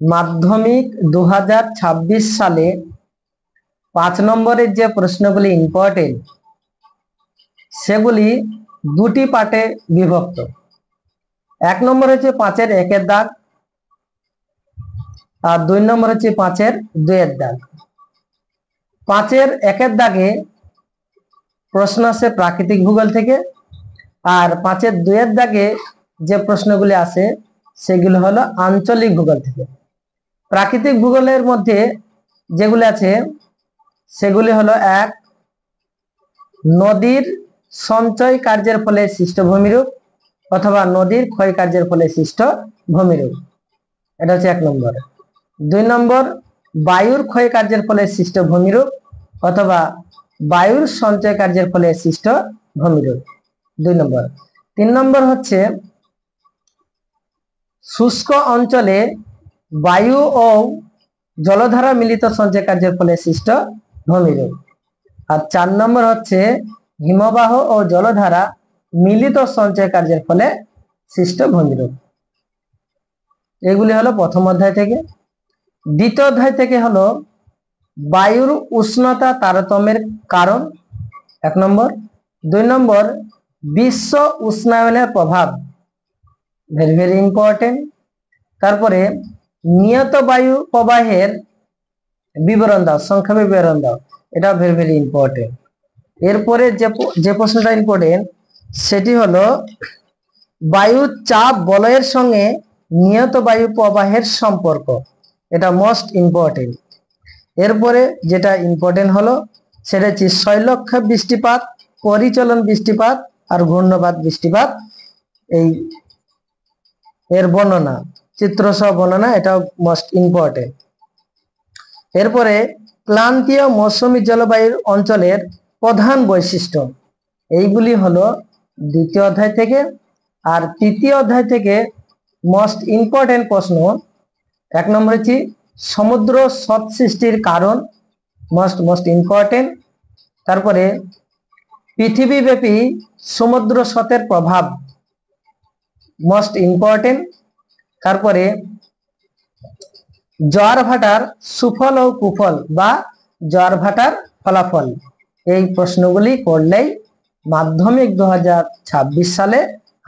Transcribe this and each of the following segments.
মাধ্যমিক 2026 সালে 5 নম্বরের যে প্রশ্নগুলি ইম্পর্টেন্ট সেগুলি দুটি পার্টে বিভক্ত। 1 নম্বর হচ্ছে 5-এর 1-এর দাগ, আর 2 নম্বর হচ্ছে 5-এর 2-এর দাগ। 5-এর 1-এর দাগে প্রশ্ন আসে প্রাকৃতিক ভূগোল থেকে, আর 5-এর 2-এর দাগে যে প্রশ্নগুলি আসে সেগুলো হলো আঞ্চলিক ভূগোল থেকে। প্রাকৃতিক ভূগোলের মধ্যে যেগুলি আছে সেগুলি হলো 1, নদীর সঞ্চয় কার্যের ফলে সৃষ্ট ভূমিরূপ অথবা নদীর ক্ষয় কার্যের ফলে সৃষ্ট ভূমিরূপ, এটা হচ্ছে 1 নম্বর। 2 নম্বর, বায়ুর ক্ষয় কার্যের ফলে সৃষ্ট ভূমিরূপ অথবা বায়ুর সঞ্চয় কার্যের ফলে সৃষ্ট ভূমিরূপ, 2 নম্বর। 3 নম্বর হচ্ছে শুষ্ক অঞ্চলে বায়ু ও জলধারা মিলিত সঞ্চয় কার্যের ফলে সৃষ্ট ভূমিরূপ। আর 4 নম্বর হচ্ছে হিমবাহ ও জলধারা মিলিত সঞ্চয় কার্যের ফলে সৃষ্ট ভূমিরূপ। এগুলি হলো প্রথম অধ্যায় থেকে। দ্বিতীয় অধ্যায় থেকে হলো বায়ুর উষ্ণতা তারতম্যের কারণ, 1 নম্বর। 2 নম্বর, বিশ্ব উষ্ণায়নের প্রভাব, ভেরি ভেরি ইম্পর্টেন্ট। তারপরে নিয়ত বায়ু প্রবাহের বিবরণ দাও, সংক্ষেপে বিবরণ দাও, এটা ভেরি ভেরি ইম্পর্টেন্ট। এরপরে যে প্রশ্নটা ইম্পর্টেন্ট সেটি হলো বায়ুর চাপ বলয়ের সঙ্গে নিয়ত বায়ু প্রবাহের সম্পর্ক, এটা মোস্ট ইম্পর্টেন্ট। এরপরে যেটা ইম্পর্টেন্ট হলো সেটা হচ্ছে শৈলক্ষেপ বৃষ্টিপাত, পরিচলন বৃষ্টিপাত আর ঘূর্ণপাত বৃষ্টিপাত, এই এর বর্ণনা, চিত্রসহ বর্ণনা, এটাও মোস্ট ইম্পর্টেন্ট। এরপরে ক্রান্তীয় মৌসুমী জলবায়ুর অঞ্চলের প্রধান বৈশিষ্ট্য, এইগুলি হলো দ্বিতীয় অধ্যায় থেকে। আর তৃতীয় অধ্যায় থেকে মোস্ট ইম্পর্টেন্ট প্রশ্ন, 1 নম্বর হচ্ছে সমুদ্র স্রোত সৃষ্টির কারণ, মোস্ট ইম্পর্টেন্ট। তারপরে পৃথিবীব্যাপী সমুদ্র স্রোতের প্রভাব, মোস্ট ইম্পর্টেন্ট। তারপরে জোয়ার ভাটার সুফল ও কুফল বা জোয়ার ভাটার ফলাফল, এই প্রশ্নগুলি করলেই মাধ্যমিক 2026 সালে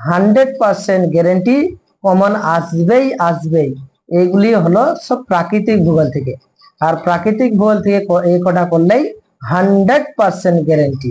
100% গ্যারেন্টি কমন আসবেই। এইগুলি হলো সব প্রাকৃতিক ভূগোল থেকে, আর প্রাকৃতিক ভূগোল থেকে এই কটা করলেই 100% গ্যারেন্টি।